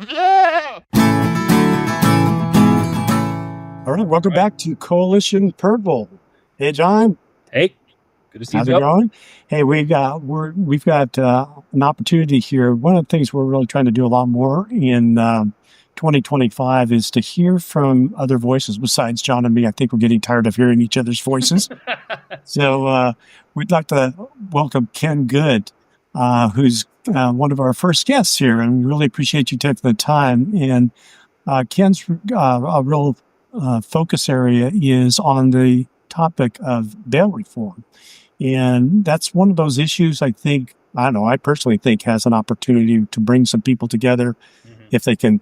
All right, welcome back to Coalition Purple. Hey, John. Hey, good to see you. How's it going? Hey, we've got an opportunity here. One of the things we're really trying to do a lot more in 2025 is to hear from other voices besides John and me. I think we're getting tired of hearing each other's voices. So we'd like to welcome Ken Good, who's one of our first guests here, and we really appreciate you taking the time. And Ken's a real focus area is on the topic of bail reform. And that's one of those issues I personally think has an opportunity to bring some people together if they can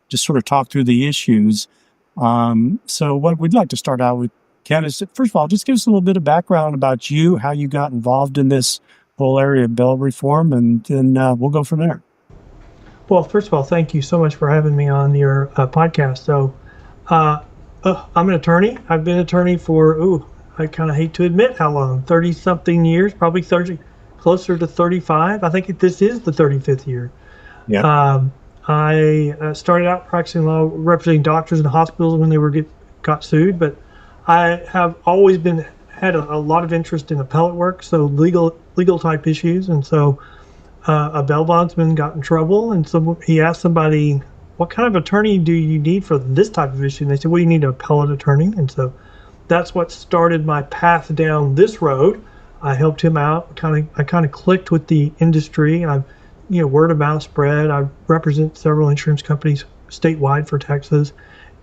just sort of talk through the issues. So what we'd like to start out with, Ken, is first of all, just give us a little bit of background about you, how you got involved in this whole area of bail reform, and then we'll go from there. Well, first of all, thank you so much for having me on your podcast. So I'm an attorney. I've been an attorney for, I kind of hate to admit how long, 30-something years, probably 30, closer to 35. I think this is the 35th year. Yeah. I started out practicing law representing doctors in hospitals when they got sued, but I have always had a lot of interest in appellate work, so legal type issues. And so a bail bondsman got in trouble, and so he asked somebody, what kind of attorney do you need for this type of issue? And they said, well, you need an appellate attorney. And so that's what started my path down this road. I helped him out. I kind of clicked with the industry. Word of mouth spread. I represent several insurance companies statewide for Texas.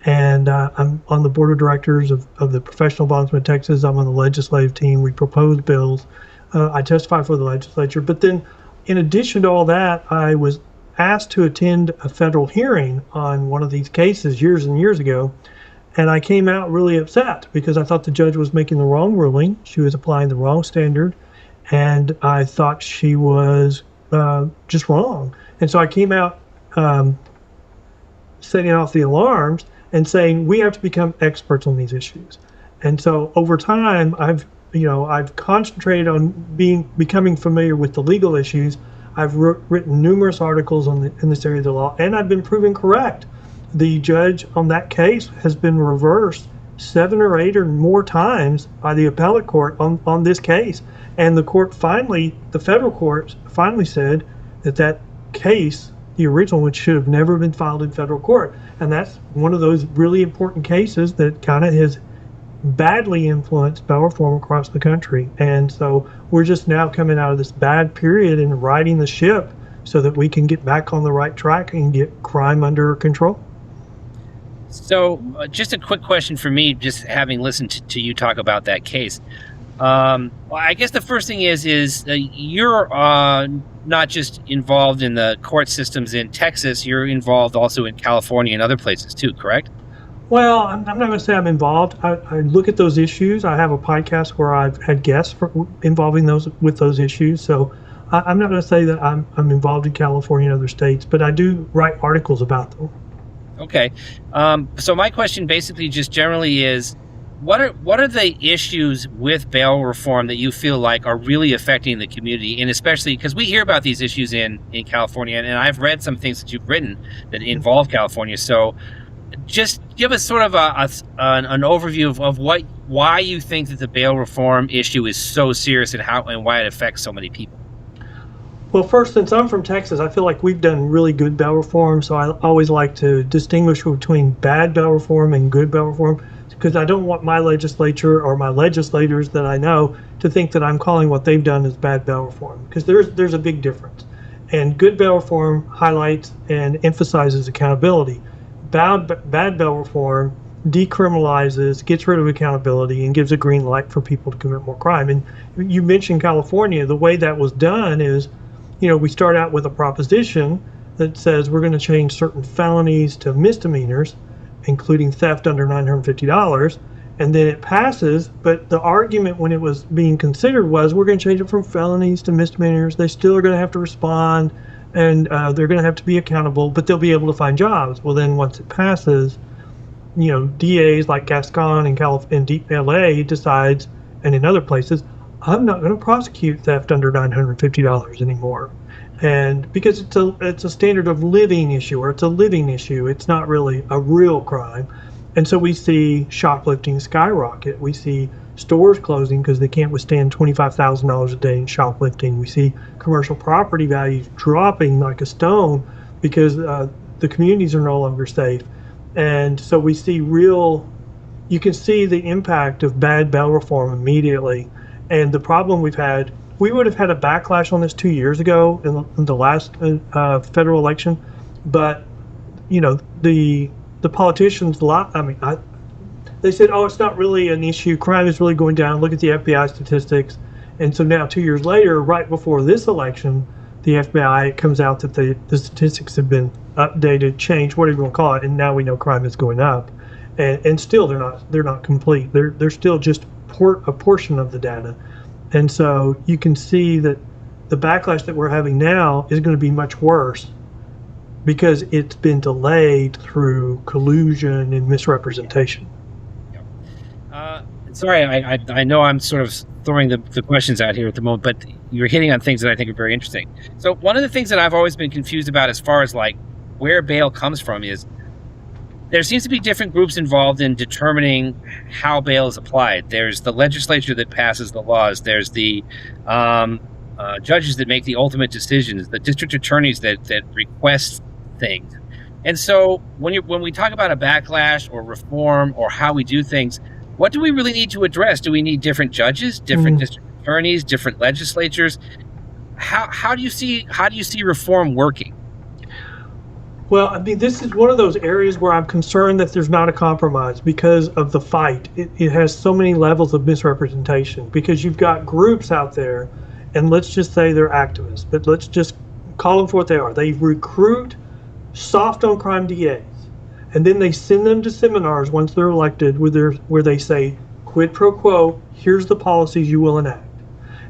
And I'm on the board of directors of the Professional Bondsmen of Texas. I'm on the legislative team. We propose bills. I testify for the legislature. But then in addition to all that, I was asked to attend a federal hearing on one of these cases years and years ago. And I came out really upset because I thought the judge was making the wrong ruling. She was applying the wrong standard. And I thought she was just wrong. And so I came out setting off the alarms and saying, we have to become experts on these issues. And so over time, I've concentrated on becoming familiar with the legal issues. I've written numerous articles in this area of the law, and I've been proven correct. The judge on that case has been reversed 7 or 8 or more times by the appellate court on this case. And the federal court finally said that case, the original one, should have never been filed in federal court. And that's one of those really important cases that kind of has badly influenced bail reform across the country. And so we're just now coming out of this bad period and righting the ship so that we can get back on the right track and get crime under control. So just a quick question for me, just having listened to you talk about that case. Well, I guess the first thing is you're not just involved in the court systems in Texas, you're involved also in California and other places too, correct? Well, I'm not going to say I'm involved. I look at those issues. I have a podcast where I've had guests involving with those issues. So I'm not going to say that I'm involved in California and other states, but I do write articles about them. Okay. So my question basically just generally is, what are the issues with bail reform that you feel like are really affecting the community? And especially because we hear about these issues in California, and I've read some things that you've written that involve California. So just give us sort of an overview of why you think that the bail reform issue is so serious and why it affects so many people. Well, first, since I'm from Texas, I feel like we've done really good bail reform. So I always like to distinguish between bad bail reform and good bail reform, because I don't want my legislature or my legislators that I know to think that I'm calling what they've done as bad bail reform, because there's a big difference. And good bail reform highlights and emphasizes accountability. Bad bail reform decriminalizes, gets rid of accountability, and gives a green light for people to commit more crime. And you mentioned California. The way that was done is, we start out with a proposition that says we're going to change certain felonies to misdemeanors, including theft under $950, and then it passes. But the argument when it was being considered was, we're going to change it from felonies to misdemeanors. They still are going to have to respond, and they're going to have to be accountable, but they'll be able to find jobs. Well, then once it passes, DAs like Gascon and Deep LA decides, and in other places, I'm not going to prosecute theft under $950 anymore. And because it's a standard of living issue, or it's a living issue, it's not really a real crime. And so we see shoplifting skyrocket. We see stores closing because they can't withstand $25,000 a day in shoplifting. We see commercial property values dropping like a stone because the communities are no longer safe. And so we see you can see the impact of bad bail reform immediately. And the problem we would have had a backlash on this 2 years ago in the last federal election, but the politicians, they said, oh, it's not really an issue. Crime is really going down. Look at the FBI statistics. And so now 2 years later, right before this election, the FBI, it comes out that the statistics have been updated, changed, whatever you want to call it, and now we know crime is going up. And still they're not complete. They're still just a portion of the data. And so you can see that the backlash that we're having now is going to be much worse because it's been delayed through collusion and misrepresentation. Sorry, I know I'm sort of throwing the questions out here at the moment, but you're hitting on things that I think are very interesting. So one of the things that I've always been confused about as far as like where bail comes from is there seems to be different groups involved in determining how bail is applied. There's the legislature that passes the laws. There's the judges that make the ultimate decisions, the district attorneys that request things. And so when we talk about a backlash or reform or how we do things, what do we really need to address? Do we need different judges, different district attorneys, different legislatures? How do you see reform working? Well, I mean, this is one of those areas where I'm concerned that there's not a compromise because of the fight. It has so many levels of misrepresentation because you've got groups out there, and let's just say they're activists, but let's just call them for what they are. They recruit soft on crime DAs, and then they send them to seminars once they're elected where they say, quid pro quo, here's the policies you will enact.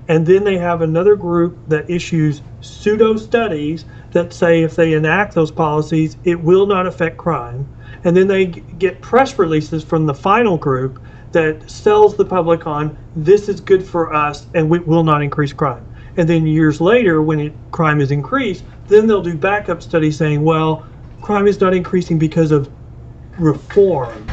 And then they have another group that issues pseudo studies that say if they enact those policies, it will not affect crime. And then they get press releases from the final group that sells the public on this is good for us and we will not increase crime. And then years later, when crime is increased, then they'll do backup studies saying, well, crime is not increasing because of reform.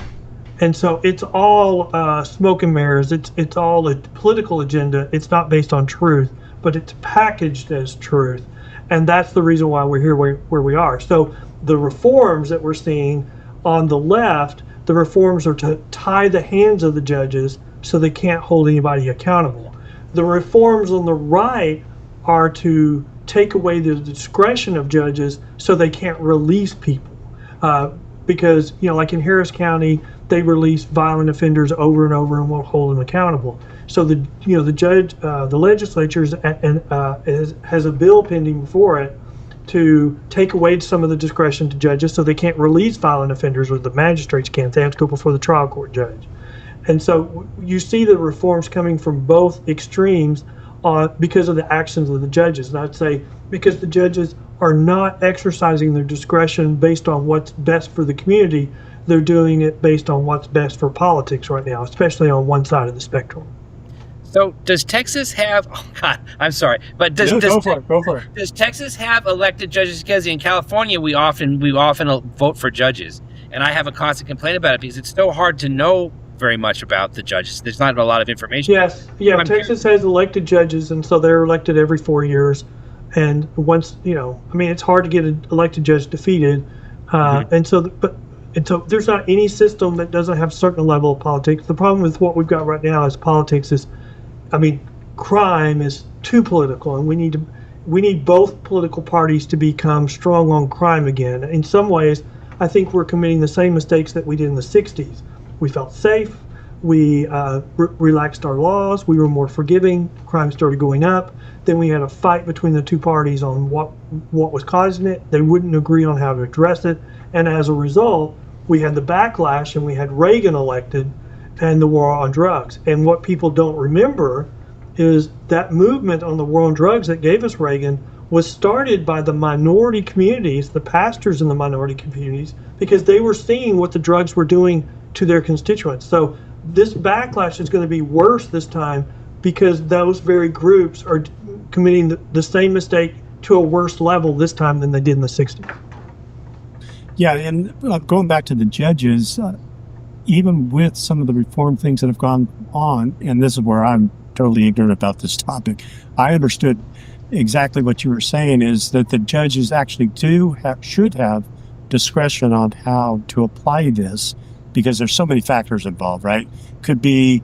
And so it's all smoke and mirrors. It's all a political agenda. It's not based on truth, but it's packaged as truth. And that's the reason why we're here where we are. So the reforms that we're seeing on the left, the reforms are to tie the hands of the judges so they can't hold anybody accountable. The reforms on the right are to take away the discretion of judges so they can't release people. Because, like in Harris County, they release violent offenders over and over and won't hold them accountable. So the legislature has a bill pending before it to take away some of the discretion to judges so they can't release violent offenders, or the magistrates can't. They have to go before the trial court judge. And so you see the reforms coming from both extremes because of the actions of the judges. And I'd say because the judges are not exercising their discretion based on what's best for the community, they're doing it based on what's best for politics right now, especially on one side of the spectrum. So does Texas have, oh God, I'm sorry, but does Go for it. Does Texas have elected judges? Because in California, we often vote for judges. And I have a constant complaint about it because it's so hard to know very much about the judges. There's not a lot of information. Yes. Yeah. Texas has elected judges, and so they're elected every 4 years. And once, it's hard to get an elected judge defeated. And so there's not any system that doesn't have a certain level of politics. The problem with what we've got right now is crime is too political, and we need both political parties to become strong on crime again. In some ways, I think we're committing the same mistakes that we did in the 60s. We felt safe. We relaxed our laws. We were more forgiving. Crime started going up. Then we had a fight between the two parties on what was causing it. They wouldn't agree on how to address it. And as a result, we had the backlash, and we had Reagan elected and the war on drugs. And what people don't remember is that movement on the war on drugs that gave us Reagan was started by the minority communities, the pastors in the minority communities, because they were seeing what the drugs were doing to their constituents. So this backlash is going to be worse this time because those very groups are committing the same mistake to a worse level this time than they did in the 60s. Yeah, and going back to the judges, even with some of the reform things that have gone on, and this is where I'm totally ignorant about this topic, I understood exactly what you were saying is that the judges actually should have discretion on how to apply this because there's so many factors involved, right? Could be,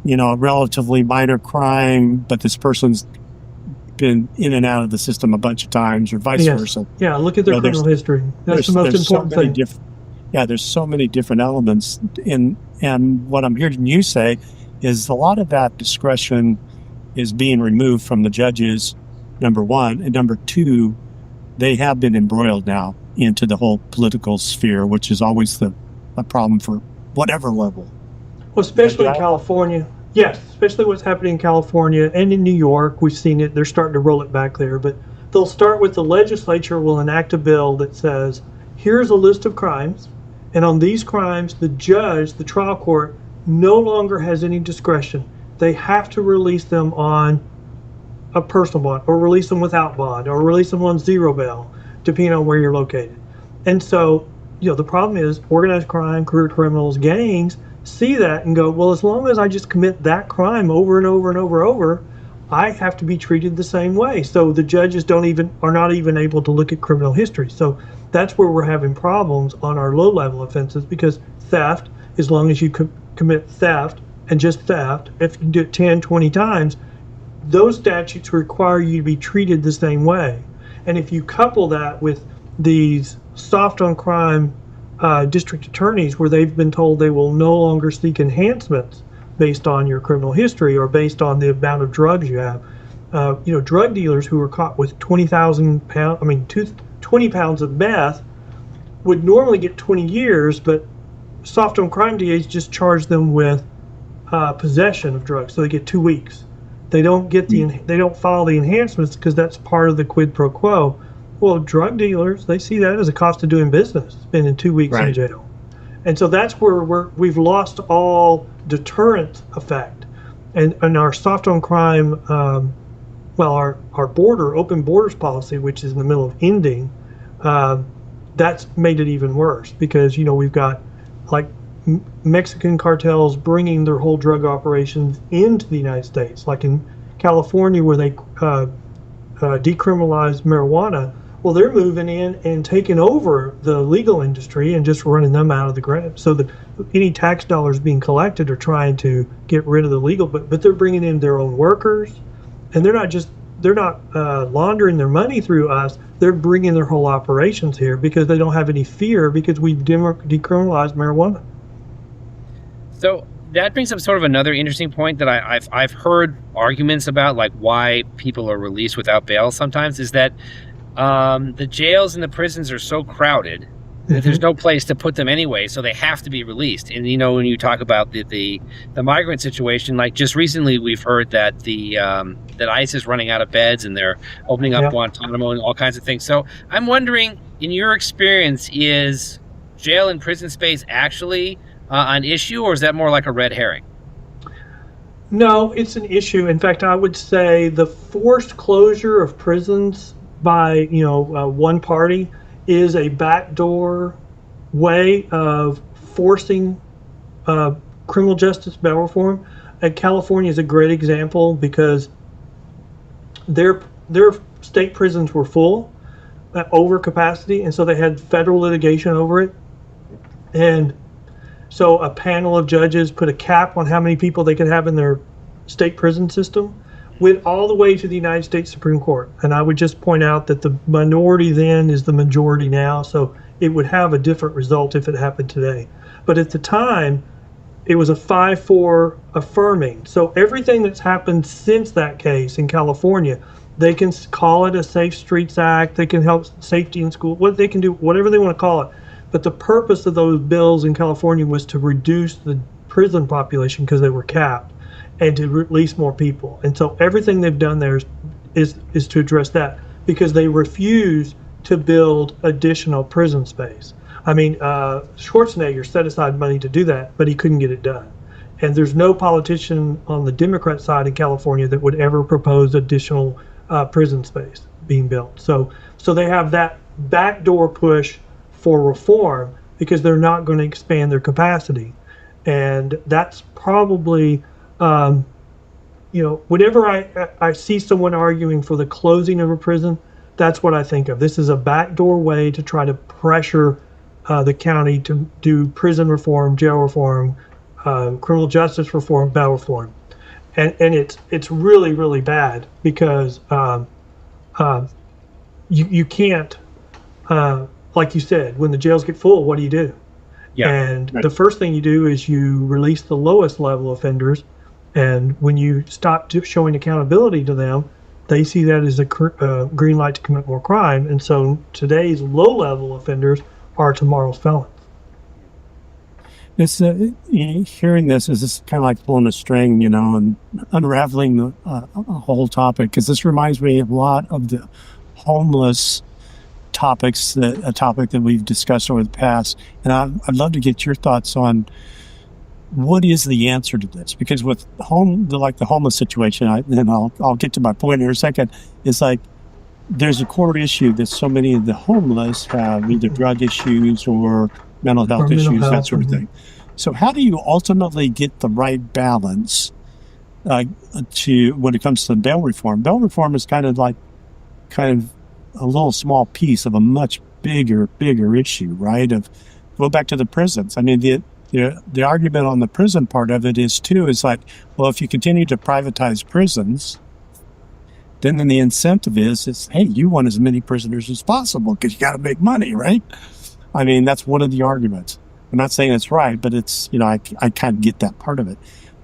a relatively minor crime, but this person's been in and out of the system a bunch of times or vice versa. Yeah, look at their criminal history. That's the most important thing. There's so many different elements and what I'm hearing you say is a lot of that discretion is being removed from the judges, number one, and number two, they have been embroiled now into the whole political sphere, which is always a problem for whatever level. Well, especially in California. Yes, especially what's happening in California and in New York. We've seen it. They're starting to roll it back there. But they'll start with the legislature will enact a bill that says, here's a list of crimes. And on these crimes, the judge, the trial court, no longer has any discretion. They have to release them on a personal bond or release them without bond or release them on zero bail, depending on where you're located. And so, the problem is organized crime, career criminals, gangs see that and go, well, as long as I just commit that crime over and over and over, I have to be treated the same way. So the judges are not even able to look at criminal history. So that's where we're having problems on our low-level offenses because theft, as long as you commit theft and just theft, if you do it 10, 20 times, those statutes require you to be treated the same way. And if you couple that with these soft on crime district attorneys where they've been told they will no longer seek enhancements based on your criminal history or based on the amount of drugs you have. Drug dealers who are caught with 20 pounds of meth would normally get 20 years, but soft on crime DAs just charge them with possession of drugs, so they get 2 weeks. They don't get they don't follow the enhancements because that's part of the quid pro quo. Well, drug dealers, they see that as a cost of doing business, spending 2 weeks in jail. And so that's where we've lost all deterrent effect. And our soft on crime, our open borders policy, which is in the middle of ending, that's made it even worse because, we've got like Mexican cartels bringing their whole drug operations into the United States. Like in California where they decriminalized marijuana, well, they're moving in and taking over the legal industry and just running them out of the ground. So that any tax dollars being collected are trying to get rid of the legal, but they're bringing in their own workers, and they're not laundering their money through us. They're bringing their whole operations here because they don't have any fear because we've decriminalized marijuana. So that brings up sort of another interesting point that I've heard arguments about, like why people are released without bail sometimes, is that the jails and the prisons are so crowded that there's no place to put them anyway, so they have to be released. And when you talk about the migrant situation, like just recently we've heard that that ICE is running out of beds and they're opening up Guantanamo and all kinds of things. So I'm wondering, in your experience, is jail and prison space actually an issue, or is that more like a red herring? No, it's an issue. In fact, I would say the forced closure of prisons by one party is a backdoor way of forcing criminal justice bail reform. And California is a great example because their state prisons were full, over capacity, and so they had federal litigation over it. And so a panel of judges put a cap on how many people they could have in their state prison system, went all the way to the United States Supreme Court. And I would just point out that the minority then is the majority now, so it would have a different result if it happened today. But at the time, it was a 5-4 affirming. So everything that's happened since that case in California, they can call it a Safe Streets Act, they can help safety in school, what they can do, whatever they want to call it. But the purpose of those bills in California was to reduce the prison population because they were capped, and to release more people. And so everything they've done there is to address that because they refuse to build additional prison space. I mean, Schwarzenegger set aside money to do that, but he couldn't get it done. And there's no politician on the Democrat side in California that would ever propose additional prison space being built. So they have that backdoor push for reform because they're not going to expand their capacity, and that's probably whenever I see someone arguing for the closing of a prison, that's what I think of. This is a backdoor way to try to pressure the county to do prison reform, jail reform, criminal justice reform, bail reform, and it's really, really bad because you can't, like you said, when the jails get full, what do? Yeah. And the first thing you do is you release the lowest level offenders, and when you stop showing accountability to them, they see that as a green light to commit more crime. And so today's low-level offenders are tomorrow's felons. It's hearing this is just kind of like pulling a string, and unraveling a whole topic, because this reminds me a lot of the homeless topics, a topic that we've discussed over the past. And I'd love to get your thoughts on what is the answer to this, because with the homeless situation, and I'll get to my point in a second. It's like there's a core issue that so many of the homeless have either drug issues or mental health issues, that sort of thing. So how do you ultimately get the right balance to when it comes to bail reform? Bail reform is kind of a little small piece of a much bigger issue, right? Go back to the prisons. I mean, the argument on the prison part of it is like, well, if you continue to privatize prisons, then the incentive is hey, you want as many prisoners as possible because you got to make money, right? I mean, that's one of the arguments. I'm not saying it's right, but it's, I kind of get that part of it.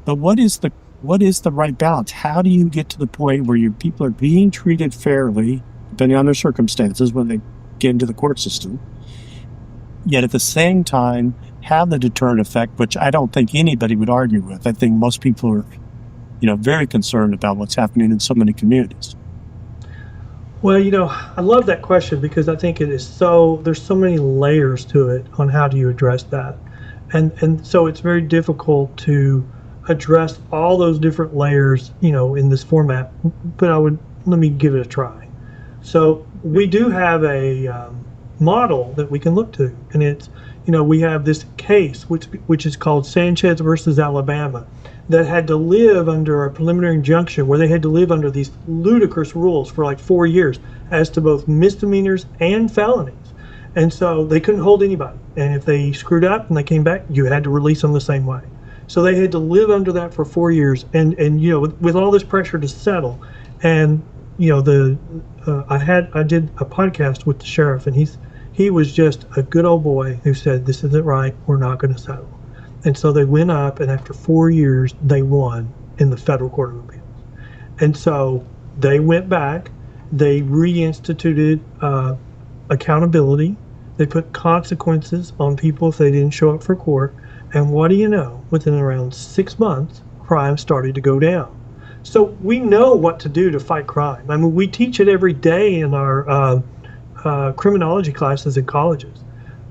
But what is the right balance? How do you get to the point where your people are being treated fairly, depending on their circumstances when they get into the court system, yet at the same time have the deterrent effect, which I don't think anybody would argue with. I think most people are, very concerned about what's happening in so many communities. Well, I love that question because I think there's so many layers to it on how do you address that. And so it's very difficult to address all those different layers, in this format, but let me give it a try. So we do have a model that we can look to, and it's, we have this case, which is called Sanchez versus Alabama, that had to live under a preliminary injunction where they had to live under these ludicrous rules for like 4 years as to both misdemeanors and felonies. And so they couldn't hold anybody. And if they screwed up and they came back, you had to release them the same way. So they had to live under that for 4 years. And with all this pressure to settle. And, I did a podcast with the sheriff, and he was just a good old boy who said, this isn't right, we're not going to settle. And so they went up, and after 4 years, they won in the Federal Court of Appeals. And so they went back, they reinstituted accountability, they put consequences on people if they didn't show up for court, and what do you know? Within around 6 months, crime started to go down. So we know what to do to fight crime. I mean, we teach it every day in our criminology classes in colleges.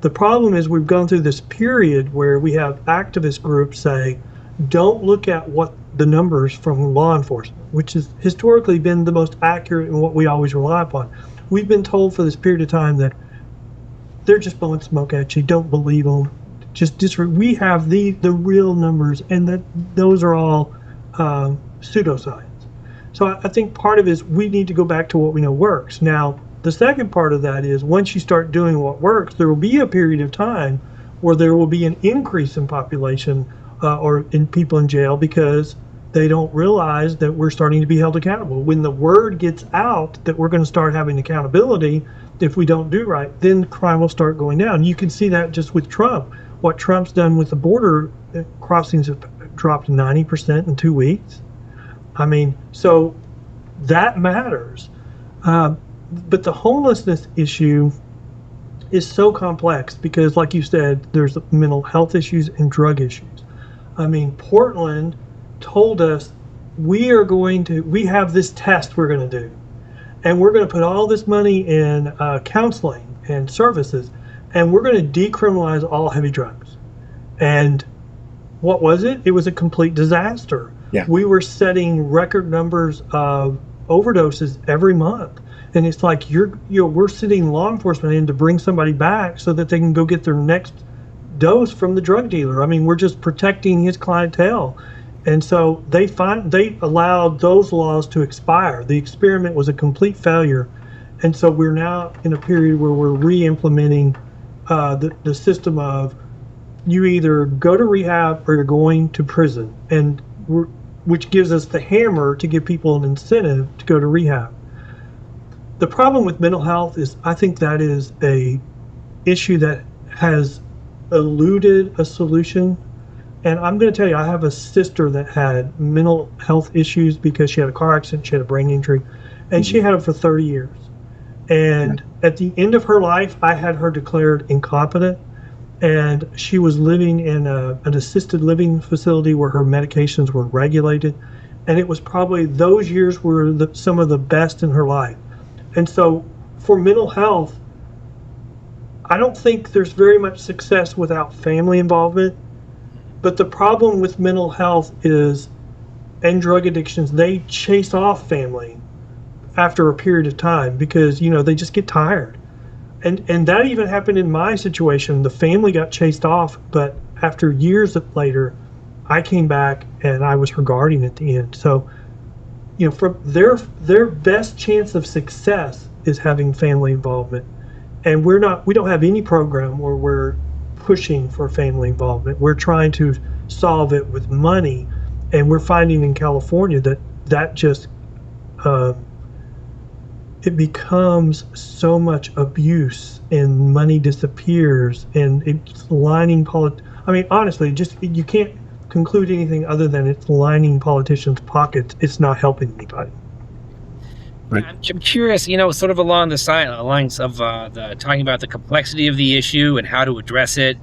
The problem is we've gone through this period where we have activist groups say, don't look at what the numbers from law enforcement, which has historically been the most accurate and what we always rely upon. We've been told for this period of time that they're just blowing smoke at you. Don't believe them. We have the real numbers, and that those are all pseudoscience. So I think part of it is we need to go back to what we know works. Now, the second part of that is once you start doing what works, there will be a period of time where there will be an increase in population or in people in jail because they don't realize that we're starting to be held accountable. When the word gets out that we're going to start having accountability, if we don't do right, then crime will start going down. You can see that just with Trump. What Trump's done with the border crossings have dropped 90% in 2 weeks. I mean, so that matters. But the homelessness issue is so complex because, like you said, there's mental health issues and drug issues. I mean, Portland told us we have this test we're going to do, and we're going to put all this money in counseling and services, and we're going to decriminalize all heavy drugs. And what was it? It was a complete disaster. Yeah. We were setting record numbers of overdoses every month. And it's like we're sending law enforcement in to bring somebody back so that they can go get their next dose from the drug dealer. I mean, we're just protecting his clientele. And so they allowed those laws to expire. The experiment was a complete failure. And so we're now in a period where we're re-implementing the system of you either go to rehab or you're going to prison, and which gives us the hammer to give people an incentive to go to rehab. The problem with mental health is I think that is a issue that has eluded a solution. And I'm going to tell you, I have a sister that had mental health issues because she had a car accident, she had a brain injury, and she had it for 30 years. And at the end of her life, I had her declared incompetent, and she was living in an assisted living facility where her medications were regulated. And it was probably those years were some of the best in her life. And so for mental health, I don't think there's very much success without family involvement. But the problem with mental health and drug addictions, they chase off family after a period of time because, they just get tired. And that even happened in my situation. The family got chased off, but after years later, I came back and I was her guardian at the end. So, from their best chance of success is having family involvement. And we don't have any program where we're pushing for family involvement. We're trying to solve it with money, and we're finding in California that just it becomes so much abuse and money disappears, and it's lining I mean, honestly, you can't conclude anything other than it's lining politicians' pockets. It's not helping anybody. Right. I'm curious, sort of along the lines of talking about the complexity of the issue and how to address it,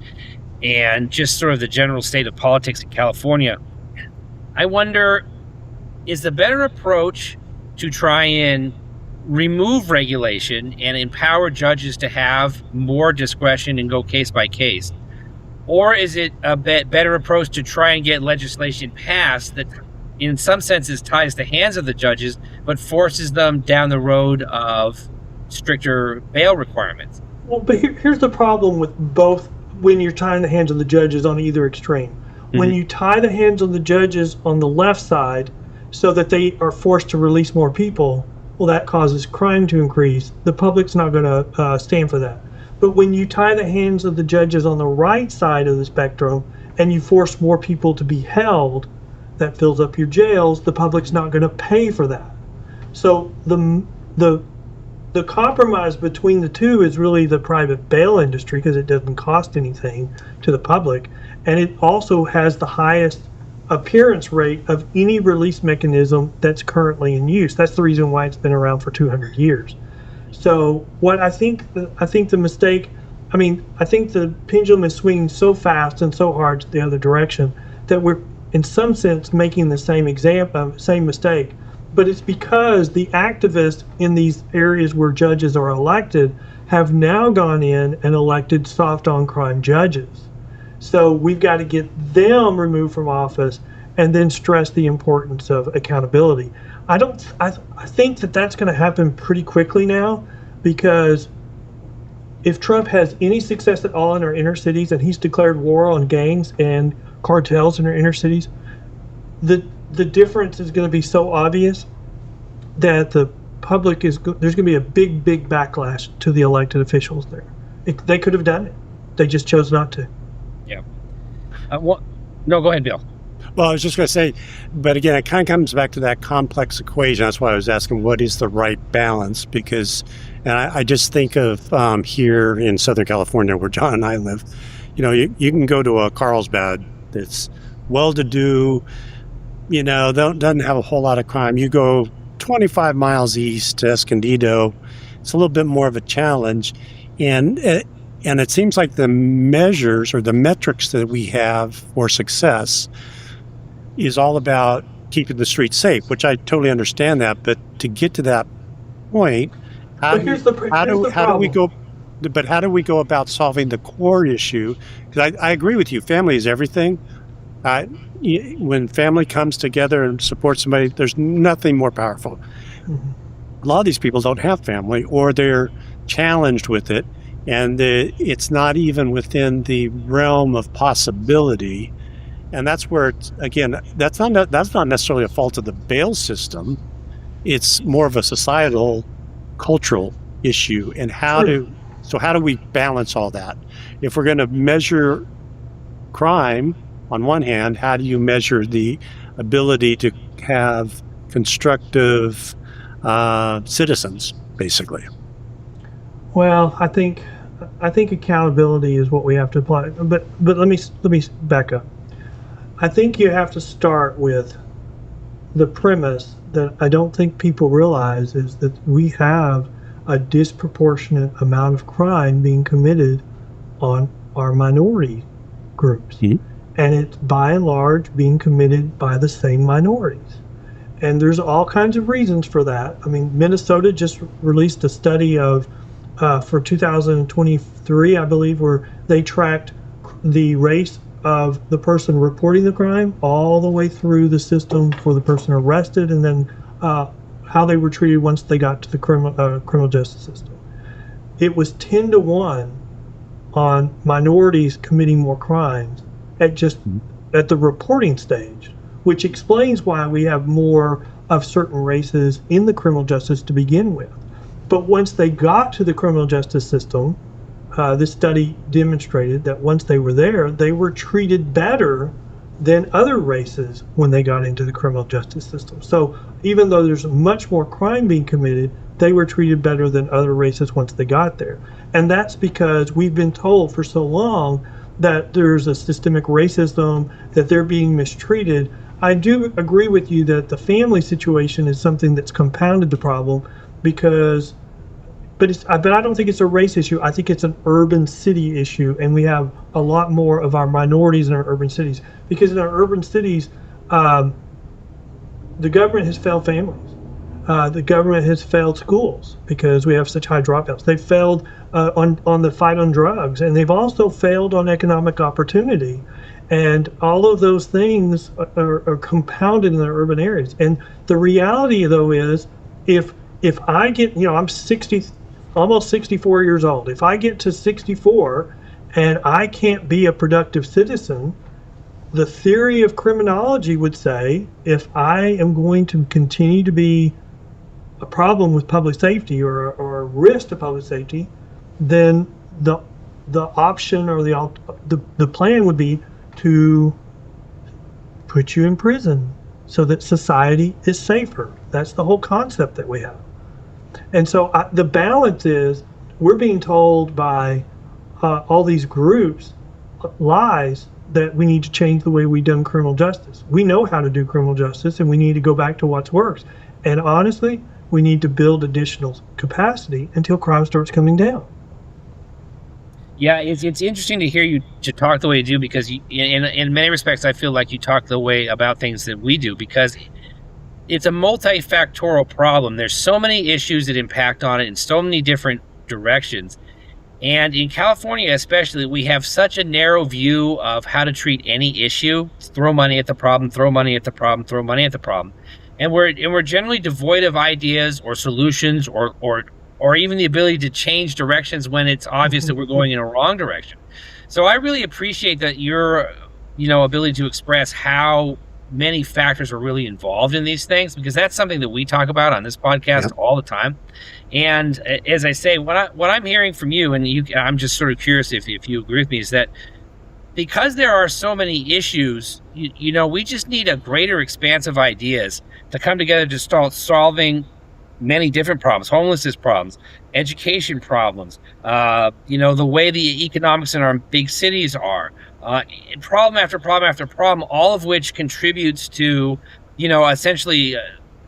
and just sort of the general state of politics in California. I wonder, is the better approach to try and remove regulation and empower judges to have more discretion and go case by case? Or is it a better approach to try and get legislation passed that in some senses ties the hands of the judges, but forces them down the road of stricter bail requirements? Well, but here's the problem with both when you're tying the hands of the judges on either extreme. Mm-hmm. When you tie the hands of the judges on the left side so that they are forced to release more people, well, that causes crime to increase. The public's not going to stand for that. But when you tie the hands of the judges on the right side of the spectrum and you force more people to be held, that fills up your jails, the public's not going to pay for that. So the compromise between the two is really the private bail industry, because it doesn't cost anything to the public, and it also has the highest appearance rate of any release mechanism that's currently in use. That's the reason why it's been around for 200 years. So what I think the mistake, I think the pendulum is swinging so fast and so hard to the other direction that we're in some sense making the same mistake. But it's because the activists in these areas where judges are elected have now gone in and elected soft on crime judges. So we've got to get them removed from office and then stress the importance of accountability. I think that's going to happen pretty quickly now, because if Trump has any success at all in our inner cities, and he's declared war on gangs and cartels in our inner cities, the difference is going to be so obvious that the public there's going to be a big backlash to the elected officials there. They could have done it. They just chose not to. Yeah. No, go ahead, Bill. Well, I was just going to say, but again, it kind of comes back to that complex equation. That's why I was asking, what is the right balance? Because, and I just think of here in Southern California, where John and I live, you can go to a Carlsbad that's well-to-do, doesn't have a whole lot of crime. You go 25 miles east to Escondido, it's a little bit more of a challenge. And it seems like the measures or the metrics that we have for success is all about keeping the streets safe, which I totally understand that. But to get to that point, how do we go? But how do we go about solving the core issue? Because I agree with you. Family is everything. When family comes together and supports somebody, there's nothing more powerful. A lot of these people don't have family, or they're challenged with it, and it's not even within the realm of possibility. And that's where, again, that's not necessarily a fault of the bail system. It's more of a societal, cultural issue. And how do we balance all that? If we're going to measure crime on one hand, how do you measure the ability to have constructive citizens, basically? Well, I think accountability is what we have to apply. But let me back up. I think you have to start with the premise that I don't think people realize is that we have a disproportionate amount of crime being committed on our minority groups. Mm-hmm. And it's by and large being committed by the same minorities. And there's all kinds of reasons for that. I mean, Minnesota just released a study of for 2023, I believe, where they tracked the race of the person reporting the crime all the way through the system for the person arrested, and then how they were treated once they got to the criminal justice system. It was 10-1 on minorities committing more crimes at the reporting stage, which explains why we have more of certain races in the criminal justice to begin with. But once they got to the criminal justice system, this study demonstrated that once they were there, they were treated better than other races when they got into the criminal justice system. So even though there's much more crime being committed, they were treated better than other races once they got there. And that's because we've been told for so long that there's a systemic racism, that they're being mistreated. I do agree with you that the family situation is something that's compounded the problem, because but I don't think it's a race issue. I think it's an urban city issue, and we have a lot more of our minorities in our urban cities, because in our urban cities, the government has failed families. The government has failed schools because we have such high dropouts. They've failed on the fight on drugs, and they've also failed on economic opportunity. And all of those things are compounded in the urban areas. And the reality, though, is if I get, I'm almost 64 years old. If I get to 64 and I can't be a productive citizen, the theory of criminology would say if I am going to continue to be a problem with public safety or a risk to public safety, then the option or the plan would be to put you in prison so that society is safer. That's the whole concept that we have. And so the balance is, we're being told by all these groups lies that we need to change the way we've done criminal justice. We know how to do criminal justice, and we need to go back to what works. And honestly, we need to build additional capacity until crime starts coming down. Yeah, it's interesting to hear you to talk the way you do, because in many respects, I feel like you talk the way about things that we do, because it's a multifactorial problem. There's so many issues that impact on it in so many different directions. And in California especially, we have such a narrow view of how to treat any issue. Throw money at the problem, throw money at the problem, throw money at the problem. And we're generally devoid of ideas or solutions or even the ability to change directions when it's obvious that we're going in a wrong direction. So I really appreciate that your ability to express how many factors are really involved in these things, because that's something that we talk about on this podcast all the time. And as I say, what I'm hearing from you, and I'm just sort of curious if you agree with me, is that because there are so many issues, we just need a greater expanse of ideas to come together to start solving many different problems: homelessness problems, education problems, the way the economics in our big cities are, problem after problem after problem, all of which contributes to, essentially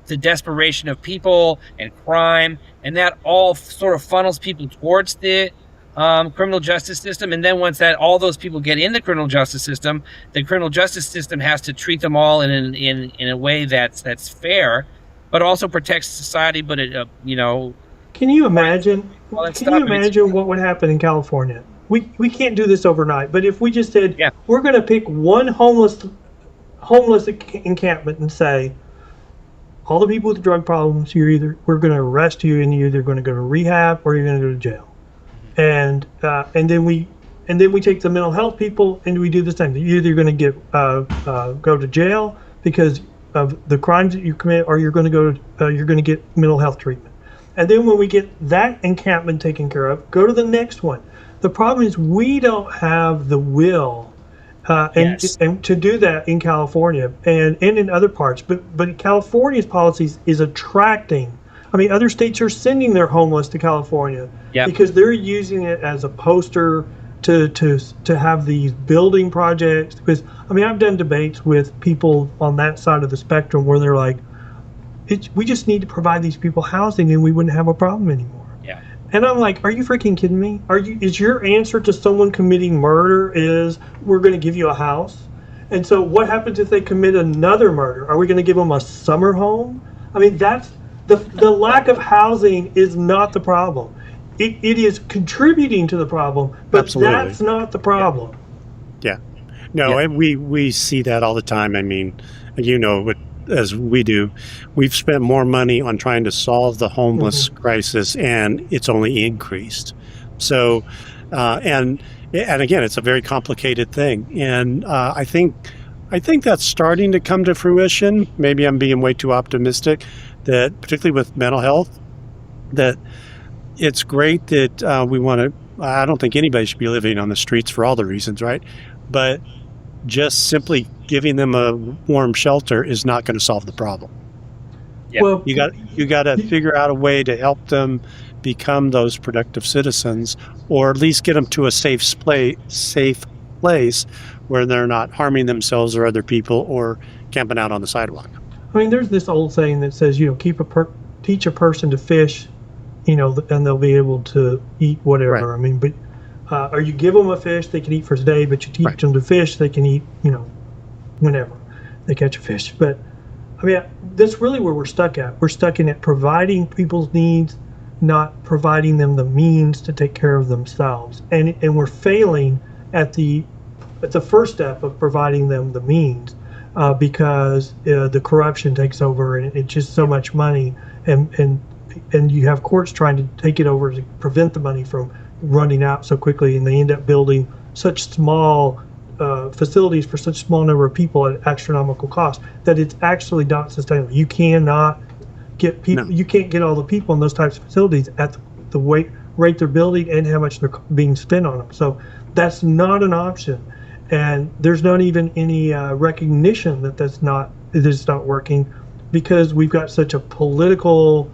the desperation of people and crime, and that all sort of funnels people towards the criminal justice system. And then once all those people get in the criminal justice system, the criminal justice system has to treat them all in a way that's fair, but also protects society. But can you imagine? What would happen in California? We can't do this overnight. But if we just said, we're going to pick one homeless encampment and say, all the people with drug problems, we're going to arrest you, and you're either going to go to rehab or you're going to go to jail. And then we take the mental health people and we do the same. You're either going to go to jail because of the crimes that you commit, or you're going to get mental health treatment. And then when we get that encampment taken care of, go to the next one. The problem is we don't have the will and to do that in California and in other parts. But California's policies is attracting. I mean, other states are sending their homeless to California because they're using it as a poster to have these building projects. Because, I mean, I've done debates with people on that side of the spectrum where they're like, we just need to provide these people housing and we wouldn't have a problem anymore. Yeah. And I'm like, are you freaking kidding me? Is your answer to someone committing murder is we're going to give you a house? And so what happens if they commit another murder? Are we going to give them a summer home? I mean, that's the lack of housing is not the problem. It is contributing to the problem, but Absolutely. That's not the problem. Yeah. No, and we see that all the time. I mean, you know, as we do, we've spent more money on trying to solve the homeless crisis, and it's only increased. So, and again, it's a very complicated thing, and I think that's starting to come to fruition. Maybe I'm being way too optimistic. That particularly with mental health, that it's great that we want to. I don't think anybody should be living on the streets for all the reasons, right? But just simply giving them a warm shelter is not going to solve the problem. Yeah. Well, You got to figure out a way to help them become those productive citizens, or at least get them to a safe place where they're not harming themselves or other people or camping out on the sidewalk. I mean, there's this old saying that says, you know, teach a person to fish, you know, and they'll be able to eat whatever. Right. I mean, but or you give them a fish they can eat for today, but you teach them to fish they can eat, you know, whenever they catch a fish. But I mean, that's really where we're stuck at. We're stuck in it providing people's needs, not providing them the means to take care of themselves, and we're failing at the first step of providing them the means. Because the corruption takes over, and it's just so much money, and you have courts trying to take it over to prevent the money from running out so quickly, and they end up building such small facilities for such small number of people at astronomical cost that it's actually not sustainable. You cannot get people. No. You can't get all the people in those types of facilities at the rate they're building and how much they're being spent on them. So that's not an option. And there's not even any recognition that it is not working, because we've got such a political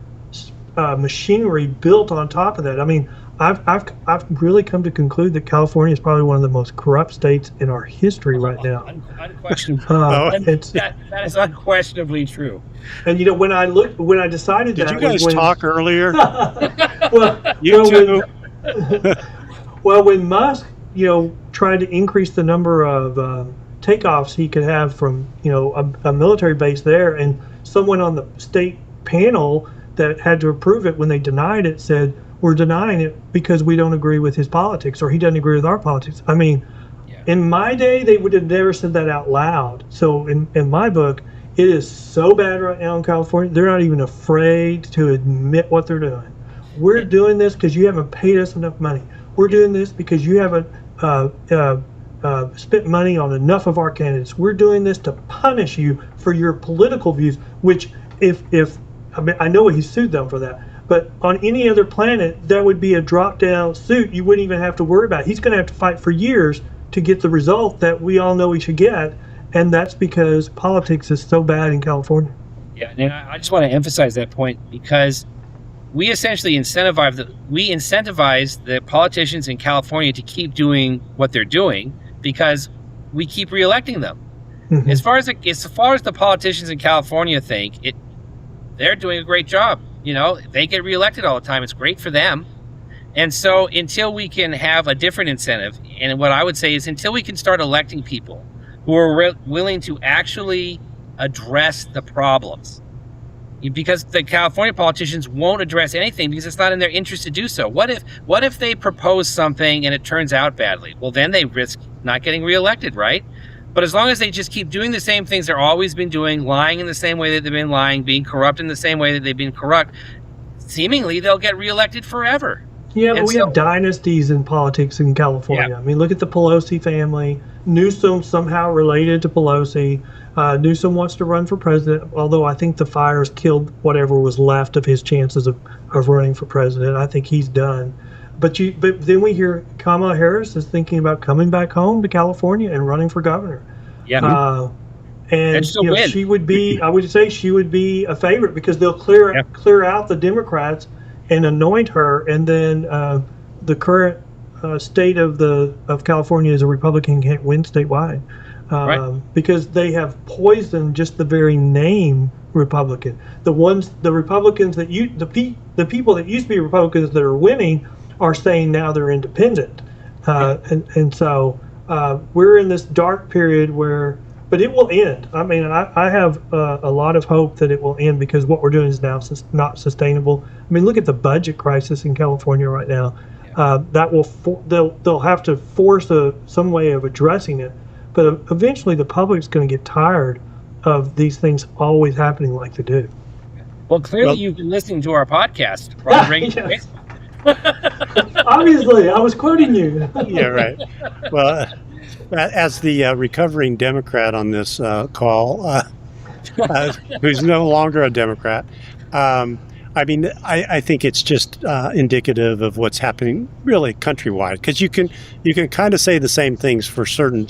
machinery built on top of that. I mean, I've really come to conclude that California is probably one of the most corrupt states in our history right now. Unquestionably, that is unquestionably true. And you know, when I decided did that, you guys talk earlier? When Musk, you know, tried to increase the number of takeoffs he could have from, you know, a military base there, and someone on the state panel that had to approve it, when they denied it, said, we're denying it because we don't agree with his politics, or he doesn't agree with our politics. I mean, in my day, they would have never said that out loud. So in my book, it is so bad right now in California, they're not even afraid to admit what they're doing. We're doing this because you haven't paid us enough money. We're doing this because you haven't spent money on enough of our candidates. We're doing this to punish you for your political views, which I know he sued them for that, but on any other planet, that would be a drop-down suit. You wouldn't even have to worry about it. He's going to have to fight for years to get the result that we all know he should get, and that's because politics is so bad in California. Yeah, and I just want to emphasize that point, because we essentially incentivize the politicians in California to keep doing what they're doing, because we keep reelecting them. Mm-hmm. As far as the politicians in California think, they're doing a great job. You know, they get reelected all the time. It's great for them. And so until we can have a different incentive, and what I would say is until we can start electing people who are willing to actually address the problems, because the California politicians won't address anything because it's not in their interest to do so. What if they propose something and it turns out badly? Well, then they risk not getting reelected, right? But as long as they just keep doing the same things they're always been doing, lying in the same way that they've been lying, being corrupt in the same way that they've been corrupt, seemingly they'll get reelected forever. Yeah, but we have dynasties in politics in California. Yeah. I mean, look at the Pelosi family. Newsom somehow related to Pelosi. Newsom wants to run for president, although I think the fires killed whatever was left of his chances of running for president. I think he's done. But then we hear Kamala Harris is thinking about coming back home to California and running for governor. Yeah. And she would be, I would say she would be a favorite because they'll clear out the Democrats and anoint her, and then the current state of California is a Republican can't win statewide because they have poisoned just the very name Republican. The Republicans that the people that used to be Republicans that are winning are saying now they're independent, and so we're in this dark period where. But it will end. I mean, I have a lot of hope that it will end because what we're doing is now not sustainable. I mean, look at the budget crisis in California right now. That will they'll have to force some way of addressing it. But eventually, the public's going to get tired of these things always happening like they do. Well, clearly you've been listening to our podcast. Obviously, I was quoting you. Yeah, right. Well. As the recovering Democrat on this call, who's no longer a Democrat, I mean, I think it's just indicative of what's happening really countrywide. Because you can kind of say the same things for certain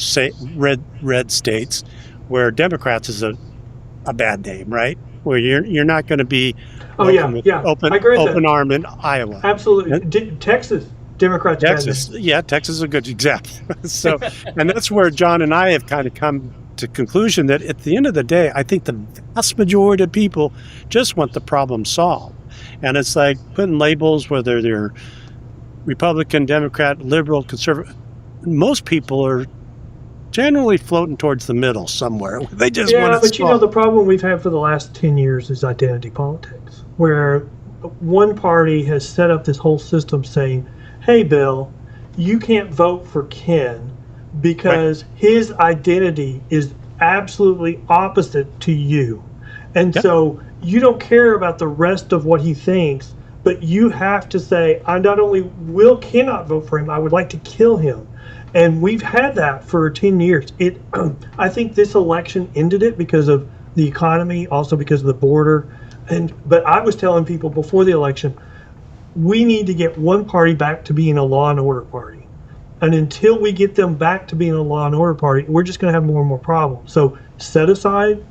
red states where Democrats is a bad name, right? Where you're not going to be open arm in Iowa. Absolutely, Texas. Democrats. Texas is a good example. So, and that's where John and I have kind of come to conclusion that at the end of the day, I think the vast majority of people just want the problem solved. And it's like putting labels, whether they're Republican, Democrat, liberal, conservative. Most people are generally floating towards the middle somewhere. They just want to but you know, the problem we've had for the last 10 years is identity politics, where one party has set up this whole system saying, hey, Bill, you can't vote for Ken because his identity is absolutely opposite to you. And so you don't care about the rest of what he thinks, but you have to say, I not only cannot vote for him, I would like to kill him. And we've had that for 10 years. I think this election ended it because of the economy, also because of the border. But I was telling people before the election, we need to get one party back to being a law and order party. And until we get them back to being a law and order party, we're just going to have more and more problems. So set aside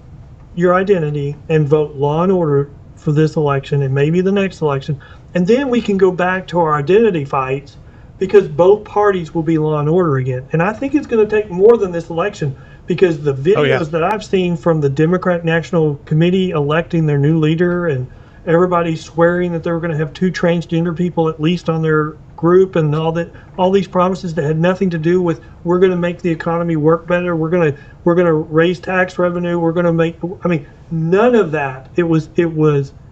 your identity and vote law and order for this election and maybe the next election. And then we can go back to our identity fights because both parties will be law and order again. And I think it's going to take more than this election because the videos that I've seen from the Democrat National Committee electing their new leader and everybody swearing that they were going to have 2 transgender people at least on their group and all these promises that had nothing to do with we're going to make the economy work better, we're going to raise tax revenue, we're going to make, I mean, none of that. It was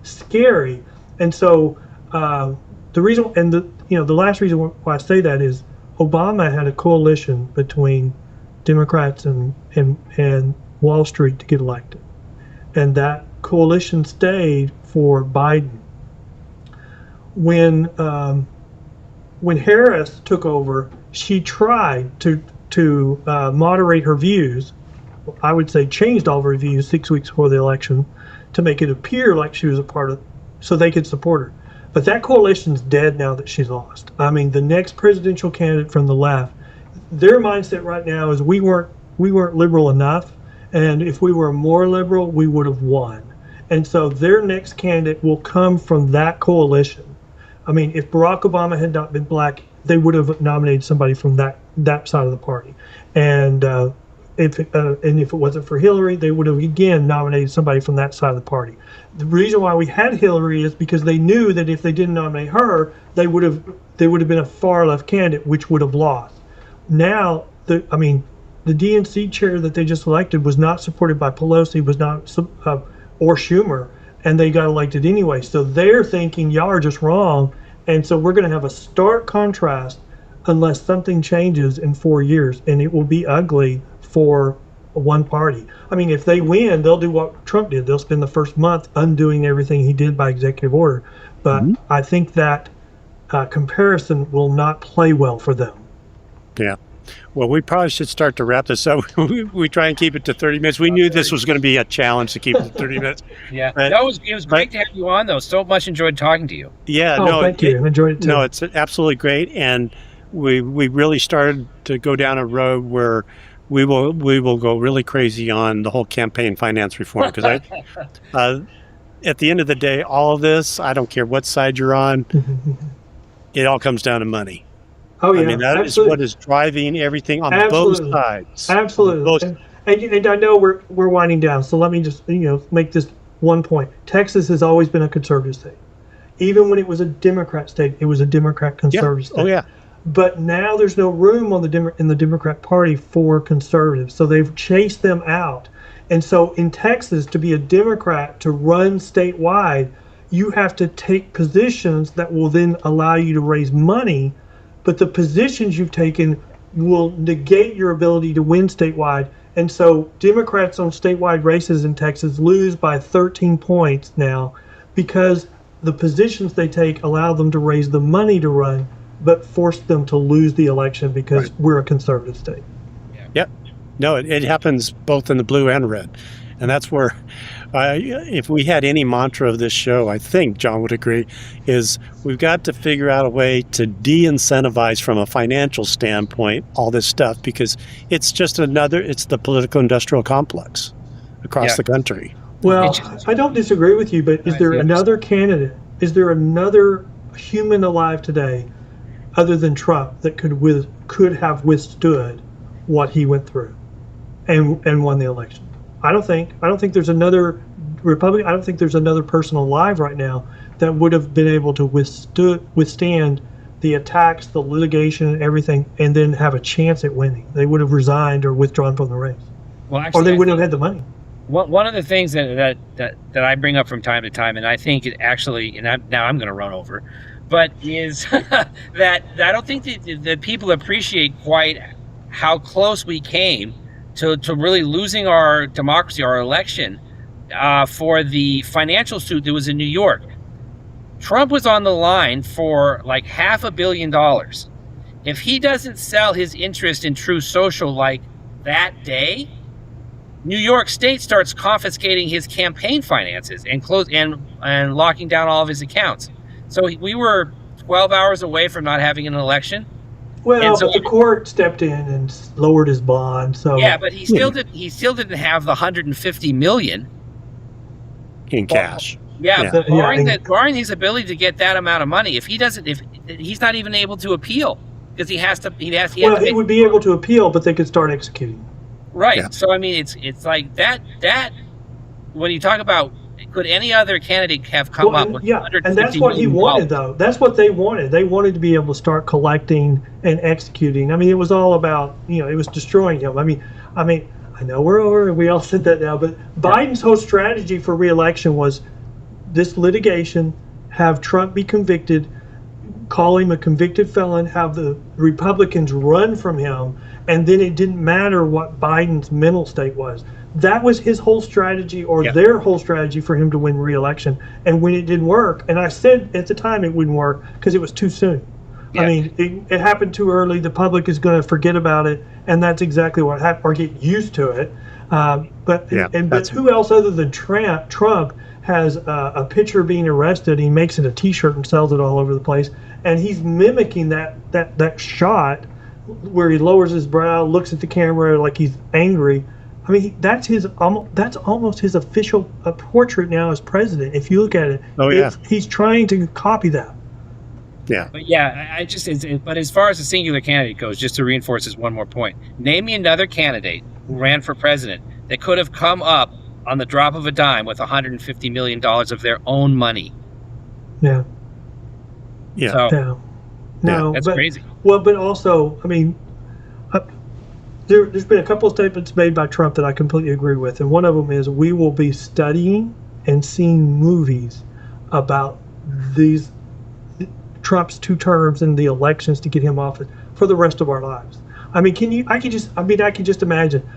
scary. And so the reason, and the last reason why I say that is Obama had a coalition between Democrats and Wall Street to get elected, and that coalition stayed for Biden. When Harris took over, she tried to moderate her views. I would say changed all of her views 6 weeks before the election to make it appear like she was a part of, so they could support her. But that coalition's dead now that she's lost. I mean, the next presidential candidate from the left, their mindset right now is we weren't liberal enough, and if we were more liberal, we would have won. And so their next candidate will come from that coalition. I mean, if Barack Obama had not been black, they would have nominated somebody from that side of the party. And if it wasn't for Hillary, they would have again nominated somebody from that side of the party. The reason why we had Hillary is because they knew that if they didn't nominate her, they would have been a far left candidate, which would have lost. Now, the DNC chair that they just elected was not supported by Pelosi, was not or Schumer, and they got elected anyway. So they're thinking y'all are just wrong, and so we're going to have a stark contrast unless something changes in 4 years, and it will be ugly for one party. I mean, if they win, they'll do what Trump did. They'll spend the first month undoing everything he did by executive order. But I think that comparison will not play well for them. Yeah. Well, we probably should start to wrap this up. We try and keep it to 30 minutes. We knew this was going to be a challenge to keep it to 30 minutes. Yeah. But, it was great to have you on, though. So much enjoyed talking to you. Yeah. Thank you. I enjoyed it too. No, it's absolutely great. And we really started to go down a road where we will go really crazy on the whole campaign finance reform. Because at the end of the day, all of this, I don't care what side you're on, it all comes down to money. Oh yeah, I mean, that is what is driving everything on both sides. Absolutely. And I know we're winding down, so let me just make this one point. Texas has always been a conservative state. Even when it was a Democrat state, it was a Democrat conservative state. Oh yeah. But now there's no room in the Democrat Party for conservatives, so they've chased them out. And so in Texas, to be a Democrat, to run statewide, you have to take positions that will then allow you to raise money. But the positions you've taken will negate your ability to win statewide. And so Democrats on statewide races in Texas lose by 13 points now because the positions they take allow them to raise the money to run, but force them to lose the election because we're a conservative state. Yep. No, it happens both in the blue and red. And that's where, if we had any mantra of this show, I think John would agree, is we've got to figure out a way to de-incentivize from a financial standpoint all this stuff, because it's just it's the political industrial complex across the country. Well, I don't disagree with you, but is there another candidate? Is there another human alive today other than Trump that could have withstood what he went through and won the election? I don't think there's another Republican. I don't think there's another person alive right now that would have been able to withstand the attacks, the litigation, everything, and then have a chance at winning. They would have resigned or withdrawn from the race, or they wouldn't have had the money. One of the things that I bring up from time to time, and I think it actually, now I'm going to run over, but is that I don't think that people appreciate quite how close we came to really losing our democracy, our election, for the financial suit that was in New York. Trump was on the line for like $500 million. If he doesn't sell his interest in True Social like that day, New York State starts confiscating his campaign finances and locking down all of his accounts. So we were 12 hours away from not having an election. Well, so the court stepped in and lowered his bond. So yeah, but he still didn't have the $150 million in cash. Barring his ability to get that amount of money, if he's not even able to appeal because he would be able to appeal, but they could start executing. Right. Yeah. So I mean, it's like that. When you talk about, could any other candidate have come up with $150 and that's what he wanted, though. That's what they wanted. They wanted to be able to start collecting and executing. I mean, it was all about, it was destroying him. I mean, I know we're over, and we all said that now, but Biden's whole strategy for re-election was this litigation, have Trump be convicted, call him a convicted felon, have the Republicans run from him, and then it didn't matter what Biden's mental state was. That was his whole strategy, or their whole strategy, for him to win re-election. And when it didn't work, and I said at the time it wouldn't work because it was too soon. Yeah. I mean, it happened too early. The public is going to forget about it, and that's exactly what happened, or get used to it. But who else other than Trump has a picture being arrested? He makes it a T-shirt and sells it all over the place, and he's mimicking that shot where he lowers his brow, looks at the camera like he's angry. I mean, that's almost his official portrait now as president. If you look at it, he's trying to copy that. Yeah. But but as far as the singular candidate goes, just to reinforce this one more point, name me another candidate who ran for president that could have come up on the drop of a dime with $150 million of their own money. Yeah. Yeah. So, no, that's crazy. Well, but also, I mean, there's been a couple of statements made by Trump that I completely agree with, and one of them is we will be studying and seeing movies about these Trump's 2 terms and the elections to get him off for the rest of our lives. I mean, I could just imagine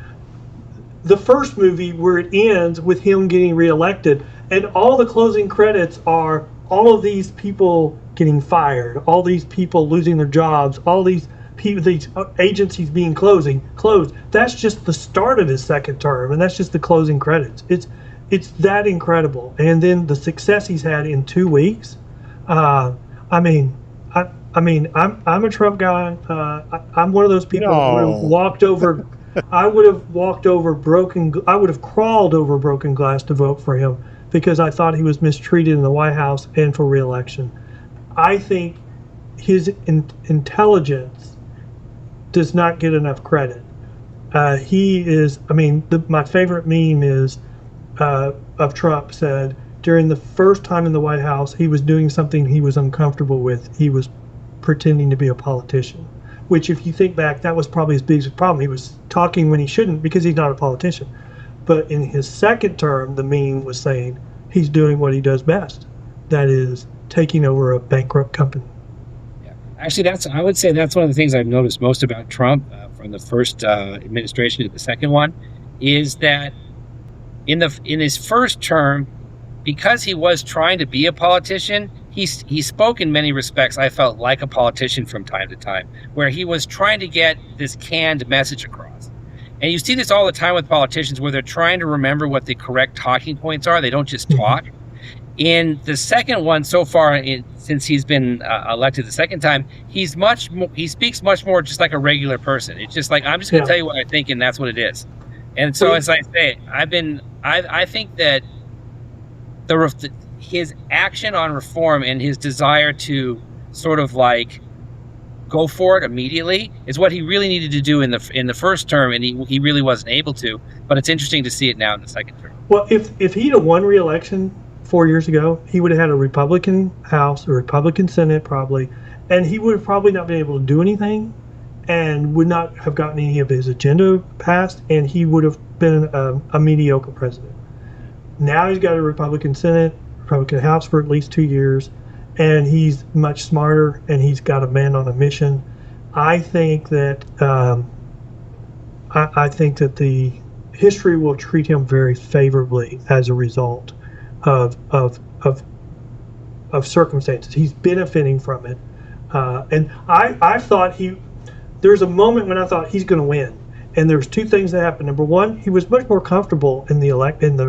the first movie where it ends with him getting reelected, and all the closing credits are all of these people getting fired, all these people losing their jobs, all these people, these agencies being closed. That's just the start of his second term, and that's just the closing credits. It's that incredible. And then the success he's had in 2 weeks. I'm a Trump guy. I'm one of those people who would have walked over. I would have walked over I would have crawled over broken glass to vote for him because I thought he was mistreated in the White House and for re-election. I think his intelligence does not get enough credit. He is. My favorite meme is of Trump said during the first time in the White House he was doing something he was uncomfortable with. He was pretending to be a politician, which if you think back, that was probably his biggest problem. He was talking when he shouldn't because he's not a politician. But in his second term, the meme was saying he's doing what he does best. That is taking over a bankrupt company. Yeah. Actually, I would say that's one of the things I've noticed most about Trump from the first administration to the second one is that in his first term, because he was trying to be a politician, he spoke in many respects, I felt, like a politician from time to time, where he was trying to get this canned message across. And you see this all the time with politicians where they're trying to remember what the correct talking points are. They don't just talk. In the second one so far, since he's been elected the second time, he speaks much more just like a regular person. It's just like, I'm just going to tell you what I think, and that's what it is. And so, as I say, I think that his action on reform and his desire to sort of like go for it immediately is what he really needed to do in the first term, and he really wasn't able to. But it's interesting to see it now in the second term. Well, if he'd have won re-election 4 years ago, he would have had a Republican House, a Republican Senate probably, and he would have probably not been able to do anything and would not have gotten any of his agenda passed, and he would have been a mediocre president. Now he's got a Republican Senate, Republican House for at least 2 years, and he's much smarter, and he's got a man on a mission. I think that the history will treat him very favorably as a result of circumstances. He's benefiting from it, and I thought there's a moment when I thought he's going to win, and there's two things that happened. Number one, he was much more comfortable in the election.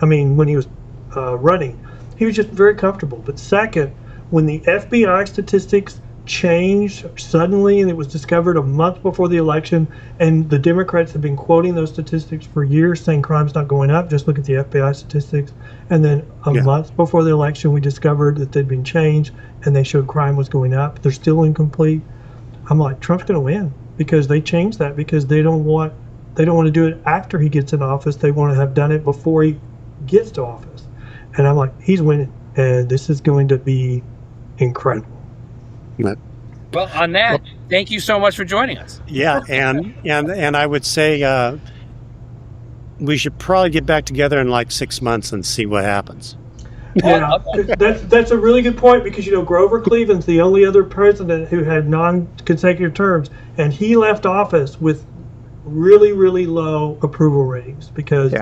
I mean, when he was running, he was just very comfortable. But second, when the FBI statistics changed suddenly, and it was discovered a month before the election, and the Democrats have been quoting those statistics for years, saying crime's not going up, just look at the FBI statistics. And then a month before the election, we discovered that they'd been changed, and they showed crime was going up. They're still incomplete. I'm like, Trump's going to win because they changed that because they don't want to do it after he gets in office. They want to have done it before he gets to office. And I'm like, he's winning, and this is going to be incredible. Well, on that, thank you so much for joining us. Yeah, and I would say we should probably get back together in like 6 months and see what happens. Yeah, that's a really good point because, Grover Cleveland's the only other president who had non-consecutive terms, and he left office with really, really low approval ratings because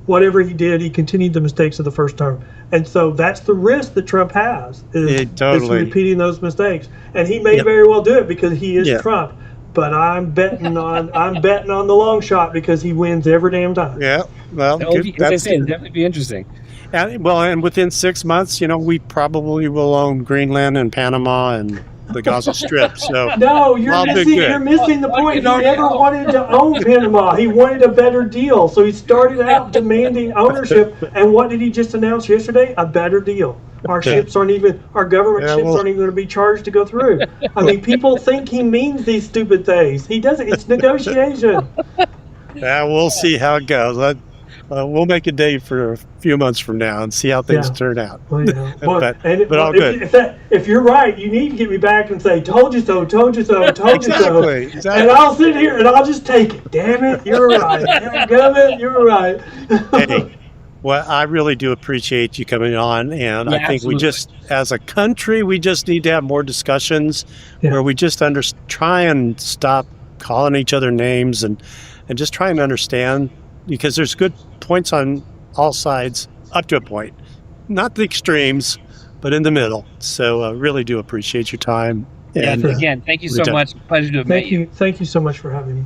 whatever he did, he continued the mistakes of the first term. And so that's the risk that Trump has is repeating those mistakes. And he may very well do it because he is Trump. But I'm betting on the long shot because he wins every damn time. Yeah, well, that's it'll definitely be interesting. And within 6 months, we probably will own Greenland and Panama and the Gaza Strip. So no, you're missing the point. He never wanted to own Panama. He wanted a better deal. So he started out demanding ownership. And what did he just announce yesterday? A better deal. Our government ships aren't even going to be charged to go through. I mean, people think he means these stupid things. He doesn't. It's negotiation. Yeah, we'll see how it goes. We'll make a date for a few months from now and see how things turn out. Well, but all good. If you're right, you need to get me back and say, told you so, told you so, told you so. Exactly. And I'll sit here and I'll just take it. Damn it, you're right. Damn it, you're right. Hey, well, I really do appreciate you coming on. And I think we just, as a country, we just need to have more discussions where we just try and stop calling each other names and just trying to understand, because there's good points on all sides up to a point, not the extremes, but in the middle. So really do appreciate your time. Yeah, And again, thank you so much. Pleasure to have met you. Thank you so much for having me.